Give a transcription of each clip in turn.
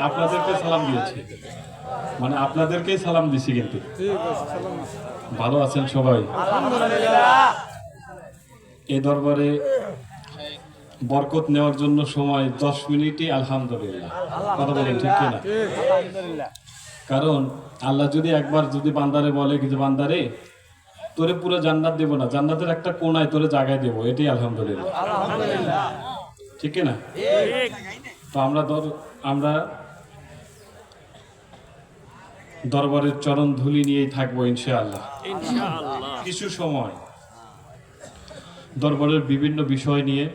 আপনাদেরকে সালাম দিয়েছি, মানে আপনাদেরকেই সালাম দিছি। কিন্তু ভালো আছেন সবাই? এই দরবারে বরকত নেওয়ার জন্য সময় 10 মিনিটই আলহামদুলিল্লাহ, কথা বলেন ঠিক কিনা? কারণ আল্লাহ যদি একবার যদি বান্দারে বলে কিছু, বান্দারে তোরে পুরো জান্নাত দেব না, জান্নাতের একটা কোনায় তোরে জায়গায় দেবো, এটাই আলহামদুলিল্লাহ, ঠিক কিনা? তো আমরা দরবারের চরণ ধুলি নিয়েই থাকবো ইনশাআল্লাহ। কিছু সময় দরবারের বিভিন্ন বিষয় নিয়ে,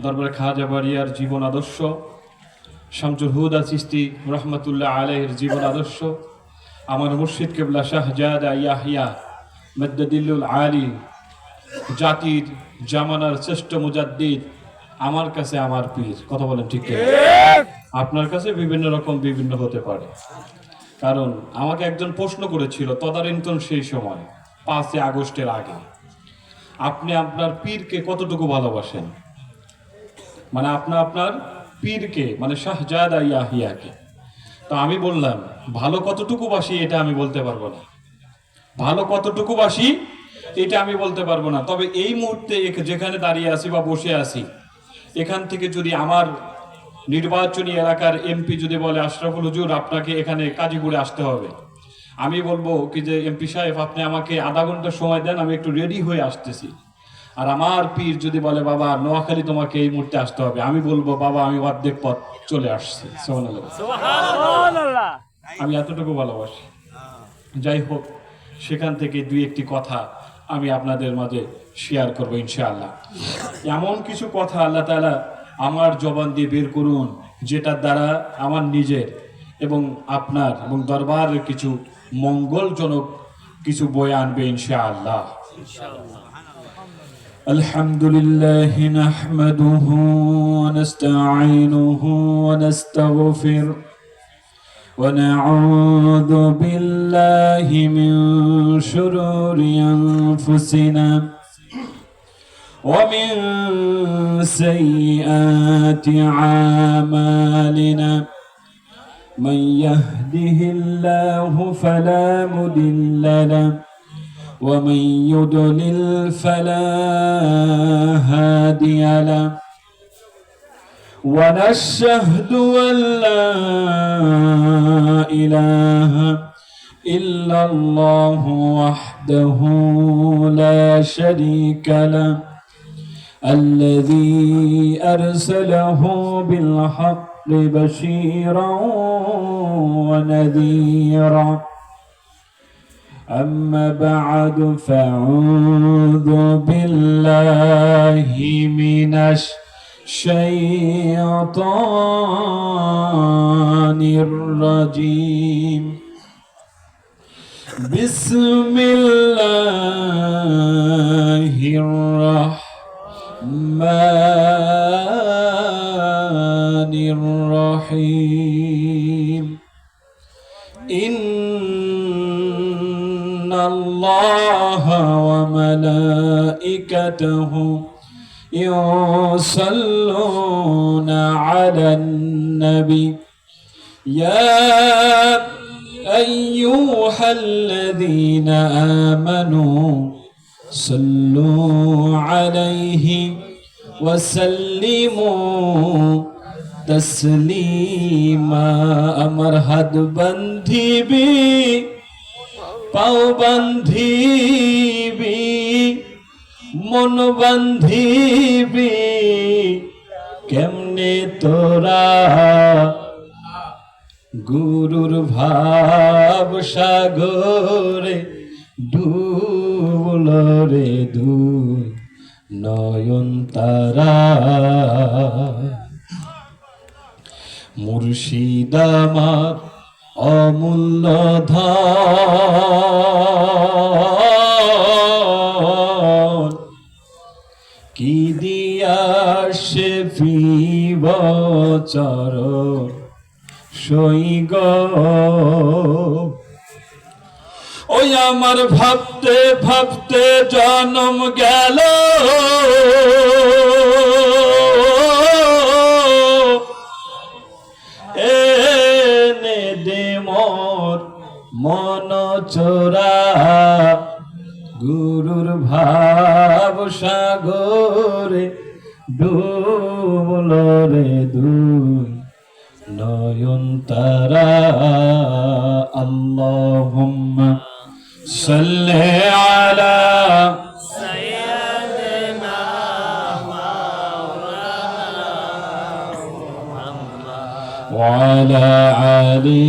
দরবারে খাজা বাড়িয়ার জীবন আদর্শ, শামসুল হুদা চিশতি রহমতুল্লাহ আলাইহির জীবন আদর্শ, আমার মুর্শিদ কেবলা শাহজাদা ইয়াহিয়া মদ্দদিল্লুল আলী, জাতির জামানার শ্রেষ্ঠ মুজাদ্দিদ, আমার কাছে আমার পীর, কথা বলেন ঠিক কিনা? আপনার কাছে বিভিন্ন রকম বিভিন্ন হতে পারে। কারণ আমাকে একজন প্রশ্ন করেছিল তদানীন্তন সেই সময় 5 আগস্টের আগে, আপনি আপনার পীরকে কতটুকু ভালোবাসেন, মানে আপনার পীরকে, মানে শাহজাদা ইয়াহিয়াকে। তো আমি বললাম ভালো কতটুকু বাসি এটা আমি বলতে পারবো না, ভালো কতটুকু বাসি এটা আমি বলতে পারবো না। তবে এই মুহূর্তে যেখানে দাঁড়িয়ে আছি বা বসে আছি, এখান থেকে যদি আমার নির্বাচনী এলাকার এমপি যদি বলে আশরাফুল হুজুর আপনাকে এখানে কাজীপুরে আসতে হবে, আমি বলবো কি যে এমপি সাহেব আপনি আমাকে আধা ঘন্টা সময় দেন, আমি একটু রেডি হয়ে আসতেছি। আর আমার পীর যদি বলে বাবা নোয়াখালী তোমাকে এই মুহূর্তে আসতে হবে, আমি বলবো বাবা আমি অর্ধেক পথ চলে আসছি। সুবহানাল্লাহ। আমি এতটুকু ভালোবাসি। যাই হোক, সেখান থেকে 2-1টি কথা আমি আপনাদের মাঝে শেয়ার করবো ইনশাআল্লাহ। এমন কিছু কথা আল্লাহ তাআলা আমার জবান দিয়ে বের করুন, যেটার দ্বারা আমার নিজের এবং আপনার এবং দরবারের কিছু মঙ্গলজনক কিছু বয়ে আনবে ইনশাআল্লাহ। আলহামদুলিল্লাহ নাহমাদুহু ওয়া নাস্তাঈনুহু ওয়া নাস্তাগফির ওয়া নাউযু বিল্লাহি মিন শুরুরি আনফুসিনা ومن سيئات أعمالنا من يهده الله فلا مضل له ومن يضلل فلا هادي له ونشهد أن لا إله إلا الله وحده لا شريك له الذي أرسله بالحق بشيرا ونذيرا أما بعد فأعوذ بالله من الشيطان الرجيم بسم الله الرحمن الرحيم إن الله وملائكته يصلون على النبي يا أيها الذين آمنوا صلوا عليه وسلموا تسليما अमर हद बंधी भी पाव बंधी भी मन बंधी भी केमने तोरा गुरुर भाव सागरे ডুবলো রে দুই নয়ন তারা মুর্শিদ আমার অমূল্য ধন কি দিয়া সে ফিব চরণ সইগ ওই আমার ভাবতে ভাবতে জন্ম গেল মন চোরা গুরুর ভাব সাগরে ডুবলো রে দুই নয়ন তারা। আল্লাহুম্মা সাল্লি আলা সাইয়্যিদিনা মাওলানা ওয়া আলা আলি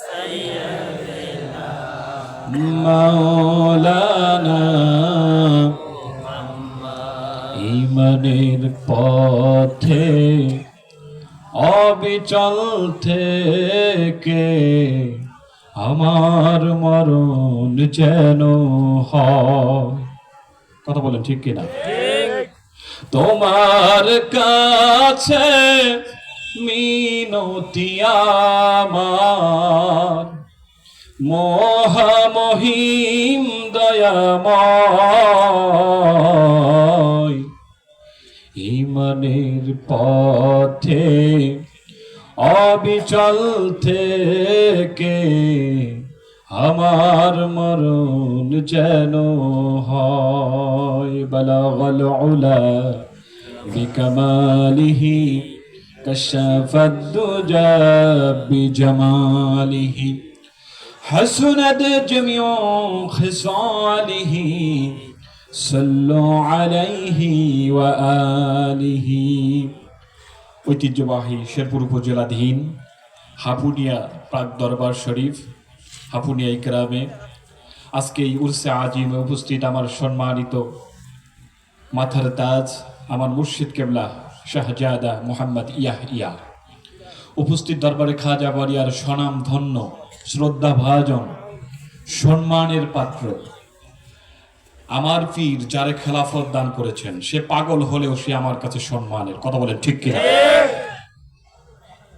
সাইয়্যিদিনা মাওলানা। ঈমানের পথে অবিচল থেকে আমার মরণ যেন হয়। কথা বলেন ঠিক কিনা? তোমার কাছে মিনতি আমার মহামহিম দয়াময়। ঈমানের পথে অবিচল থেকে আমার মরণ যেন হয়। বালাগাল উলা বিকামালিহি কাশাফাদ দুজা বিজামালিহি হাসুনাত জামিউ খিসালিহি সাল্লু আলাইহি ওয়া আলিহি। ঐতিহ্যবাহী শেরপুর উপজেলাধীন হাপুনিয়া প্রাক দরবার শরীফ হাপুনিয়া ইকরামে আজকে এই উরসে আজিমে উপস্থিত আমার সম্মানিত মাথার তাজ আমার মুর্শিদ কেবলা শাহজাদা মোহাম্মদ ইয়াহিয়া, উপস্থিত দরবারে খাজা বাড়িয়ার স্বনাম ধন্য শ্রদ্ধা ভাজন সম্মানের পাত্র আমার পীর যারে খেলাফত দান করেছেন, সে পাগল হলেও সে আমার কাছে সম্মানের। কথা বলেন ঠিক কিনা?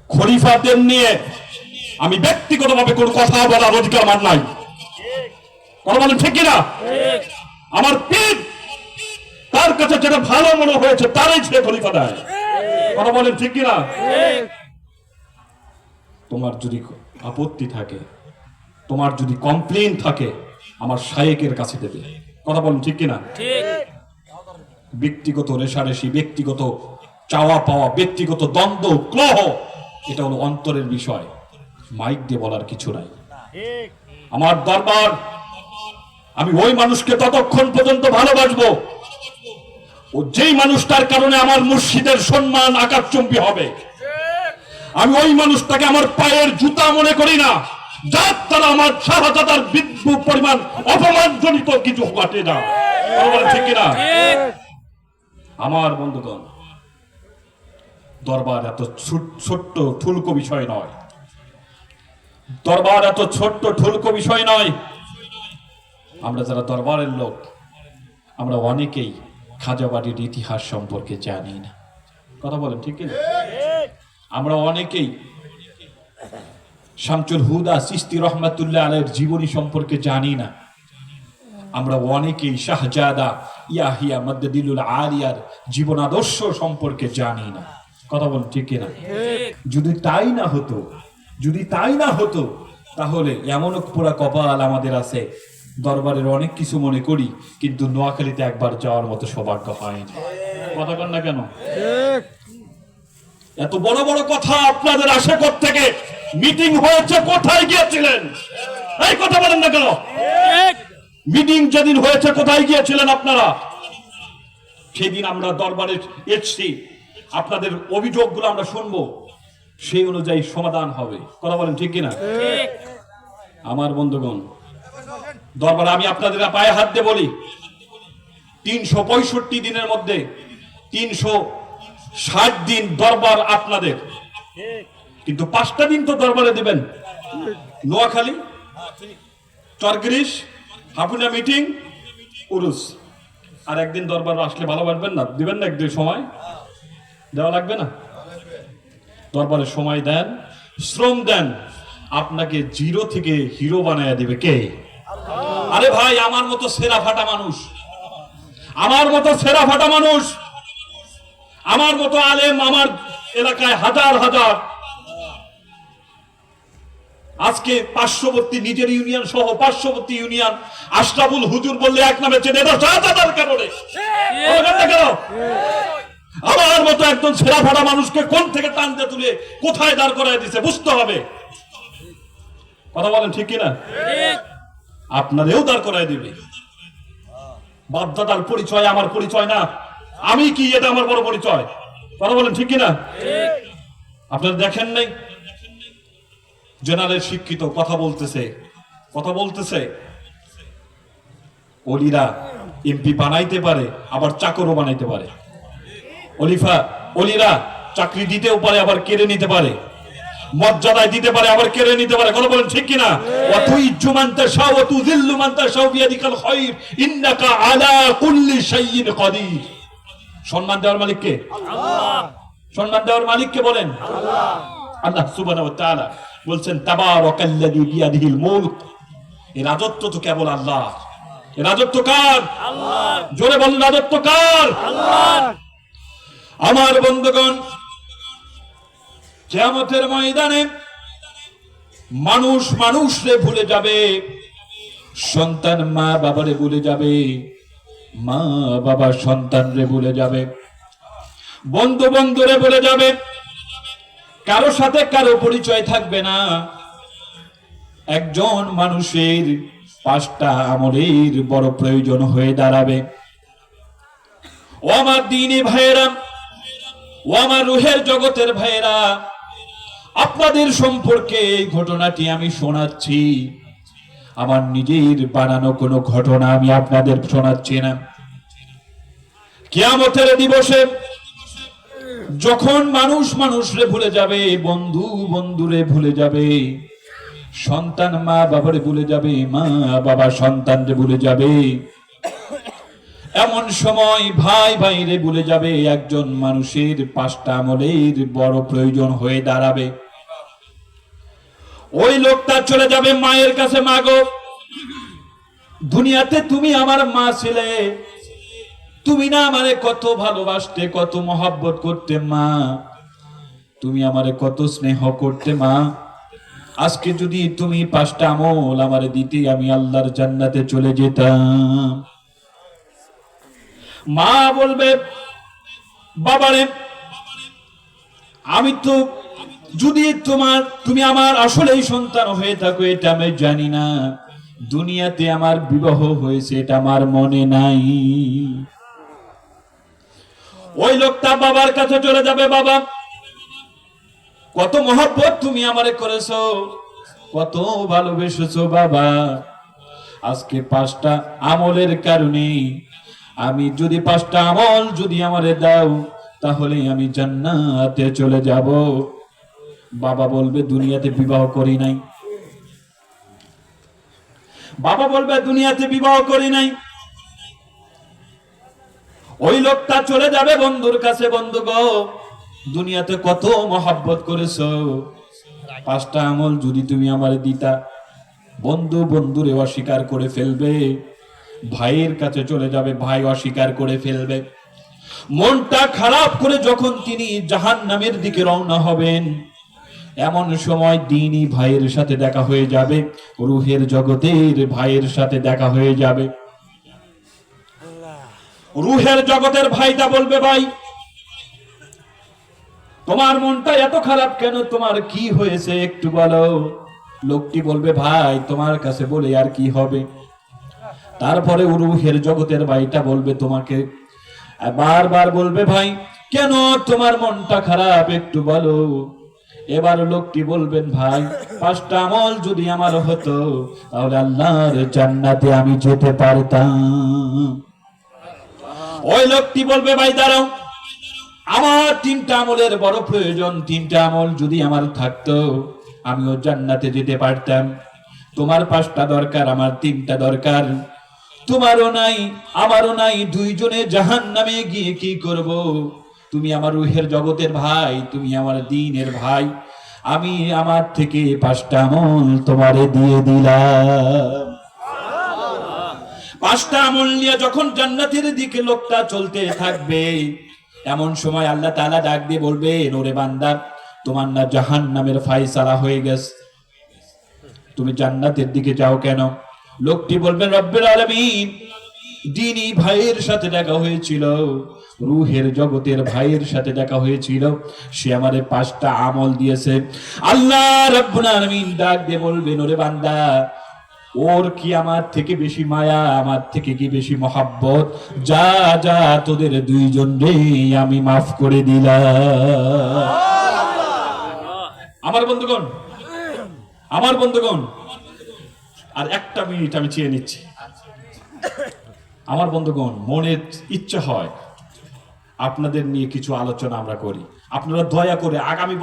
খলিফাদের নিয়ে আমি ব্যক্তিগতভাবে কোনো কথা বলার অধিকার আমার নাই। কথা বলেন ঠিক কিনা? আমার পীর তার কাছে যেটা ভালো মনে হয়েছে তারই সে খলিফা দেয়। কথা বলেন ঠিক কিনা? তোমার যদি আপত্তি থাকে, তোমার যদি কমপ্লেইন থাকে, আমার শায়েকের কাছে দেবে। কথা বলেন ঠিক কিনা? ব্যক্তিগত রেশারেশি, ব্যক্তিগত চাওয়া পাওয়া, ব্যক্তিগত দ্বন্দ্ব ক্লহ, এটা হলো অন্তরের বিষয়, মাইক দিয়ে বলার কিছু নাই। আমার দরবার, আমি ওই মানুষকে ততক্ষণ পর্যন্ত ভালোবাসবো ও যেই মানুষটার কারণে আমার মুর্শিদের সম্মান আকাশচুম্বী হবে। আমি ওই মানুষটাকে আমার পায়ের জুতা মনে করি না, যার দ্বারা আমার শাহজাদার বিদ্যুৎ পরিমাণ অপমানজনিত কিছু ঘটে না। ঠিক কিনা? আমার বন্ধুগণ, দরবার এত ছোট্ট ঠুলকো বিষয় নয়। দরবার এত ছোট্ট ঠুলকো বিষয় নয়। আমরা যারা দরবারের লোক, আমরা অনেকেই খাজাবাড়ির ইতিহাস সম্পর্কে জানি না। কথা বলেন ঠিক কিনা? আমরা অনেকেই শামসুল হুদা চিশতি রহমাতুল্লাহ আলাইহির জীবনী সম্পর্কে জানি না। আমরা অনেকেই শাহজাদা ইয়াহিয়া মাদ্দাদিলুল আলিয়ার জীবন আদর্শ সম্পর্কে জানি না। কথা বলেন ঠিক কিনা? যদি তাই না হতো তাহলে এমন পুরা কপাল আমাদের আছে, দরবারের অনেক কিছু মনে করি কিন্তু নোয়াখালীতে একবার যাওয়ার মতো সৌভাগ্য হয়নি। কথা বলেন না কেন? এত বড় বড় কথা আপনাদের আসে থেকে মিটিং হয়েছে, কোথায় গিয়েছিলেন? এই কথা বলেন না কেন? মিটিং যেদিন হয়েছে কোথায় গিয়েছিলেন আপনারা? সেদিন আমরা দরবারে এসেছি, আপনাদের অভিযোগগুলো আমরা শুনবো, সেই অনুযায়ী সমাধান হবে। কথা বলেন ঠিক কিনা? আমার বন্ধুগণ, দরবারে আমি আপনাদের পায়ে হাত দিয়ে বলি, 365 দিনের মধ্যে 360 দিন দরবার আপনাদের, কিন্তু 5টা দিন তো দরবারে দিবেন। নোয়াখালী, চরগ্রিশ, হাপুনিয়া মিটিং, উরুস, আর একদিন দরবার আসলে ভালো পারবেন না? দিবেন না? একদিন সময় দেওয়া লাগবে না? দরবারে সময় দেন, শ্রম দেন, আপনাকে জিরো থেকে হিরো বানায় দিবে কে? আরে ভাই, আমার মতো সেরা ফাটা মানুষ, আমার মতো আলেম আমার এলাকায় হাজার হাজার, আজকে পার্শ্ববর্তী নিজের ইউনিয়ন সহ পার্শ্ববর্তী ইউনিয়ন আশরাফুল হুজুর বললে এক নামে চেনে না শাহজাদার কারণে। আমার মতো একজন ছেঁড়া ফাড়া মানুষকে কোন থেকে টানতে তুলে কোথায় দাঁড় করায় দিছে বুঝতে হবে। কথা বলেন ঠিক কিনা? আপনাদেরও দাঁড় করায় দিবে। বাপদাদার পরিচয় আমার পরিচয় না, আমি কি এটা আমার বড় পরিচয়। কথা বলেন ঠিক কিনা? আপনারা দেখেন নাই জেনারেল শিক্ষিত কথা বলতেছে অলিরা এমপি বানাইতে পারে আবার চাকরও বানাইতে পারে। অলিরা চাকরি দিতেও পারে আবার কেড়ে নিতে পারে, মর্যাদায় দিতে পারে আবার কেড়ে নিতে পারে। কথা বলেন ঠিক কিনা? ওয়াতুইজ্জু মান তাশাউ ওয়া তুযিল্লু মান তাশাউ বিয়াদিকাল খায়র ইন্নাকা আলা কুল্লি শাইইন কাদির। সম্মান দেওয়ার মালিক কে? আল্লাহ। সম্মান দেওয়ার মালিক কে বলেন? আল্লাহ। আল্লাহ সুবহানাহু ওয়া তাআলা বলছেন তাবারাকাল্লাযী বিয়াদিহিল মুলক। এই রাজত্ব তো কেবল আল্লাহ। এই রাজত্ব কার? আল্লাহ। জোরে বলেন রাজত্ব কার? আল্লাহ। আমার বন্ধুগণ, কিয়ামতের ময়দানে মানুষ মানুষরে ভুলে যাবে, সন্তান মা বাবারে ভুলে যাবে, মা বাবা সন্তানরে ভুলে যাবে, বন্ধু বন্ধুরে ভুলে যাবে, কারো সাথে কারো পরিচয় থাকবে না। একজন মানুষের 5টা আমলের বড় প্রয়োজন হয়ে দাঁড়াবে। ও আমার দ্বীনি ভাইয়েরা, ও আমার রুহের জগতের ভাইয়েরা, আপনাদের সম্পর্কে এই ঘটনাটি আমি শোনাচ্ছি। আমার নিজের বানানো কোনো ঘটনা আমি আপনাদের শোনাচ্ছি না। কিয়ামতের দিবসে যখন মানুষ মানুষরে ভুলে যাবে, বন্ধু বন্ধুরে ভুলে যাবে, সন্তান মা বাবারে ভুলে যাবে, মা বাবা সন্তানরে ভুলে যাবে, এমন সময় ভাই ভাইরে ভুলে যাবে, একজন মানুষের 5টা আমলের বড় প্রয়োজন হয়ে দাঁড়াবে। ওই লোকটা চলে যাবে মায়ের কাছে, মা গো, দুনিয়াতে তুমি আমার মা ছিলে, তুমি না আমারে কত ভালোবাসতে, কত মহব্বত করতে মা, তুমি আমারে কত স্নেহ করতে মা, আজকে যদি তুমি 5টা আমল আমারে দিতে আমি আল্লাহর জান্নাতে চলে যেতাম। মা বলবে বাবারে, আমি তো যদি তুমি আমার আসলেই সন্তান হয়ে থাকো এটা আমি জানি না, দুনিয়াতে আমার বিবাহ হয়েছে এটা আমার মনে নাই। ওই লোকটা বাবার কাছে চলে যাবে, বাবা কত মহব্বত তুমি আমারে করেছো, কত ভালোবেসেছো বাবা, আজকে 5টা আমলের কারণে আমি যদি 5টা আমল যদি আমারে দাও তাহলে আমি জান্নাতে চলে যাব। বাবা বলবে দুনিয়াতে বিবাহ করি নাই, বাবা বলবে দুনিয়াতে বিবাহ করি নাই। ওই লোকটা চলে যাবে বন্ধুর কাছে, বন্ধু গো, দুনিয়াতে কত মহব্বত করেছো, 5টা আমল যদি তুমি আমারে দিতা। বন্ধু বন্ধুরে অস্বীকার করে ফেলবে, ভাইয়ের কাছে চলে যাবে, ভাই অস্বীকার করে ফেলবে। মনটা খারাপ করে যখন তিনি জাহান্নামের দিকে রওনা হবেন, এমন সময় দ্বীনি ভাইয়ের সাথে দেখা হয়ে যাবে, রুহের জগতের ভাইয়ের সাথে দেখা হয়ে যাবে। রুহের জগতের ভাইটা বলবে ভাই তোমার মনটা এত খারাপ কেন, তোমার কি হয়েছে একটু বলো। লোকটি বলবে ভাই তোমার কাছে বলে আর কি হবে। তারপরে রুহের জগতের ভাইটা বলবে তোমাকে বারবার বলবে ভাই কেন তোমার মনটা খারাপ একটু বলো। এবার লোকটি বলবেন ভাই 5টা আমল যদি আমার হতো তাহলে আল্লাহর জান্নাতে আমি যেতে পারতাম। ওই লোকটি বলবে ভাই দাঁড়াও, আমার 3টা আমলের বড় প্রয়োজন, 3টা আমল যদি আমার থাকতো আমিও জান্নাতে যেতে পারতাম। তোমার 5টা দরকার, আমার 3টা দরকার, তোমারও নাই আমারও নাই, দুইজনে জাহান্নামে গিয়ে কি করব। তুমি আমার রুহের জগতের ভাই, তুমি আমার দ্বীনের ভাই, আমি আমার থেকে 5টা আমল তোমারে দিয়ে দিলাম। 5টা আমল নিয়ে যখন জান্নাতের দিকে লোকটা চলতে থাকবে, এমন সময় আল্লাহ তাআলা ডাক দিয়ে বলবে ওরে বান্দা তোমার না জাহান্নামের ফয়সালা হয়ে গেছে। তুমি জান্নাতের দিকে যাও কেন? লোকটি বলবেন রব্বুল আলামিন, দিনী ভাইয়ের সাথে দেখা হয়েছিল, রুহের জগতের ভাইয়ের সাথে দেখা হয়েছিল, সে আমারে 5টা আমল দিয়েছে। আল্লাহ রাব্বুল আলামিন ডাক দিয়ে বলবেন, ওরে বান্দা, ওর কি আমার থেকে বেশি মায়া, আমার থেকে কি বেশি মহাব্বত? যা যা, তোদের দুইজনকে আমি মাফ করে দিলাম। আমার বন্ধুগণ, আমার বন্ধুগণ, আর 1টা মিনিট আমি চেয়ে নিচ্ছি। আমার বন্ধুগণ, মনের ইচ্ছা হয় আপনাদের নিয়ে কিছু আলোচনা আমরা করি। আপনারা দয়া করে আগামী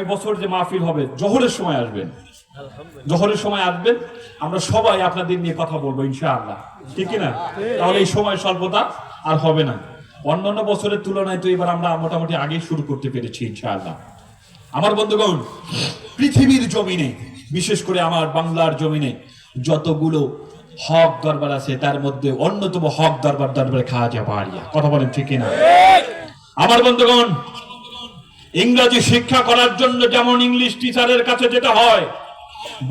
বছর যে মাহফিল হবে, জোহরের সময় আসবেন, জোহরের সময় আসবেন, আমরা সবাই আপনাদের নিয়ে কথা বলবো ইনশাআল্লাহ, ঠিক না? তাহলে এই সময় স্বল্পতা আর হবে না। অন্যান্য বছরের তুলনায় তো এবার আমরা মোটামুটি আগেই শুরু করতে পেরেছি ইনশাআল্লাহ। আমার বন্ধুগণ, পৃথিবীর জমিনে, বিশেষ করে আমার বাংলার জমিনে যতগুলো হক দরবার আছে, তার মধ্যে অন্যতম হক দরবারে খাজা বাড়িয়া। কথা বলেন ঠিক কিনা? আমার বন্ধুগণ, ইংরেজি শিক্ষা করার জন্য যেমন ইংলিশ টিচারের কাছে যেতে হয়,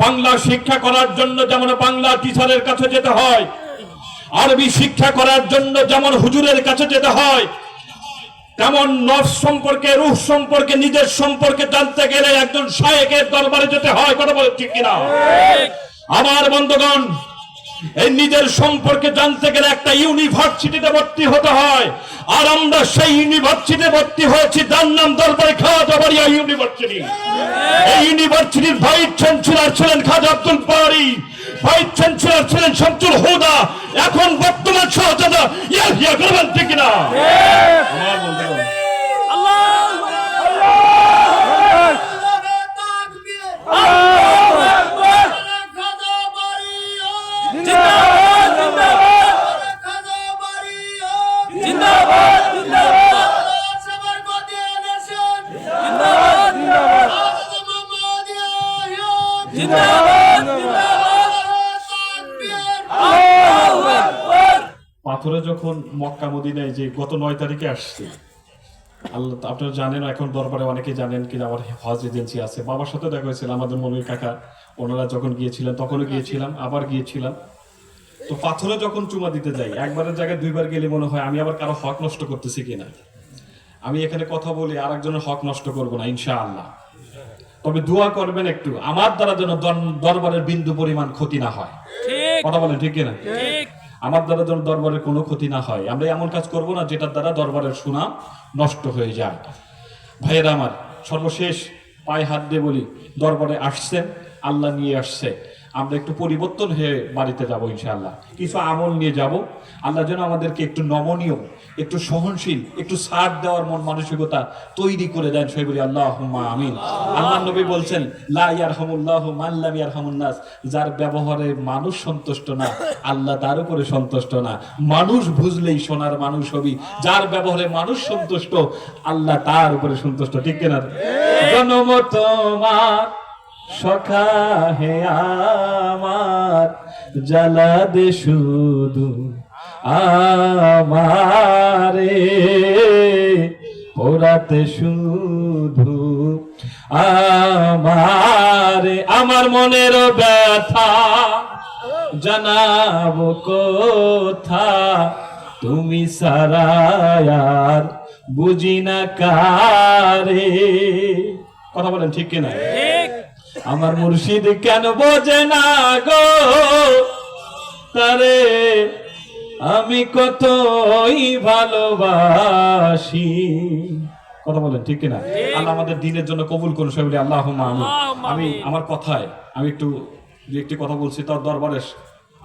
বাংলা শিক্ষা করার জন্য যেমন বাংলা টিচারের কাছে যেতে হয়, আরবি শিক্ষা করার জন্য যেমন হুজুরের কাছে যেতে হয়, তেমন নফস সম্পর্কে, রূহ সম্পর্কে, নিজের সম্পর্কে জানতে গেলে একজন শায়েখের দরবারে যেতে হয়। কথা বলেন ঠিক কিনা? আমার বন্ধুগণ, এই নিজের সম্পর্কে জানতে গেলে একটা ইউনিভার্সিটিতে ভর্তি হতে হয়, আর আমরা সেই ইউনিভার্সিটিতে ভর্তি হয়েছি, যার নাম দরবারে খাজা বাড়িয়া ইউনিভার্সিটি। এই ইউনিভার্সিটির ভাইস চ্যান্সেলর ছিলেন খাজা আব্দুল বারী, ভাইস চ্যান্সেলর ছিলেন শামসুল হুদা, এখন বর্তমান শাহজাদা ইয়াহিয়া। করবেন ঠিক না? আমার বন্ধুগণ, পাথরে যখন মক্কা মদিনায় যে গত 9 তারিখে আসছে, আল্লাহ, আপনারা জানেন, এখন দরবারে অনেকে জানেন কি আমার হজ এজেন্সি আছে, বাবার সাথে দেখা হয়েছিল, আমাদের মনির কাকা, ওনারা যখন গিয়েছিলেন তখনও গিয়েছিলাম, আবার গিয়েছিলাম। তো পাথরে যখন চুমা দিতে যাই, একবারের জায়গায় 2বার গেলে মনে হয় আমি আবার কারো হক নষ্ট করতেছি কিনা। আমি এখানে কথা বলি, আরেকজনের হক নষ্ট করবো না ইনশাআল্লাহ। তবে দোয়া করবেন একটু, আমার দ্বারা যেন দরবারের বিন্দু পরিমাণ ক্ষতি না হয়। কথা বলেন ঠিক কিনা? আমার দ্বারা যেন দরবারের কোনো ক্ষতি না হয়। আমরা এমন কাজ করব না যেটার দ্বারা দরবারের সুনাম নষ্ট হয়ে যায়। ভাইয়েরা আমার, সর্বশেষ পায়ে হাত দিয়ে বলি, দরবারে আসছেন, আল্লাহ নিয়ে আসছে, আমরা একটু পরিবর্তন হয়ে বাড়িতে যাব ইনশাআল্লাহ, কিছু আমল নিয়ে যাব। আল্লাহ যেন আমাদেরকে একটু নমনীয়, একটু সহনশীল, একটু ছাড় দেওয়ার মন মানসিকতা তৈরি করে দেন। সবাই বলি আল্লাহুম্মা আমিন। আল্লাহ নবী বলছেন, লা ইয়ারহামুল্লাহু মান লাম ইয়ারহামুন নাস, যার ব্যবহারে মানুষ সন্তুষ্ট না, আল্লাহ তার উপরে সন্তুষ্ট না। মানুষ বুঝলেই সোনার মানুষ হবি, যার ব্যবহারে মানুষ সন্তুষ্ট, আল্লাহ তার উপরে সন্তুষ্ট। ঠিক কিনা? জন্ম তোমার সখা হে আমার, জ্বালা দে শুধু আমারে, পোড়াতে শুধু আমারে, আমার মনের ব্যথা জানাবো কোথা, তুমি সারা আর বুঝি না কারে। কথা বলেন ঠিক কিনা? আমার মুর্শিদ কেন বোঝে না গো তারে, আমি কতই ভালোবাসি। কথা বলেন ঠিক কিনা? আল্লাহ আমাদের দিনের জন্য কবুল করুন। সবাই বলি আল্লাহুম্মা আমিন। আমি আমার কথায় আমি একটি কথা বলছি, তার দরবারে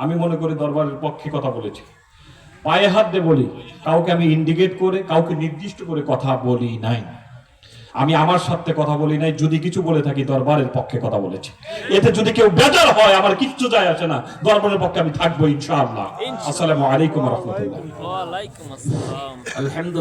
আমি মনে করি দরবারের পক্ষে কথা বলেছি। পায়ে হাত দিয়ে বলি, কাউকে আমি ইন্ডিকেট করে, কাউকে নির্দিষ্ট করে কথা বলি নাই। আমি আমার সাথে কথা বলি নাই, যদি কিছু বলে থাকি দরবারের পক্ষে কথা বলেছি। এতে যদি কেউ বেজার হয়, আমার কিচ্ছু যায় আসে না, দরবারের পক্ষে আমি থাকবো ইনশাআল্লাহ। আসসালামু আলাইকুম ওয়া রাহমাতুল্লাহ। ওয়া আলাইকুম আসসালাম। আলহামদুলিল্লাহ।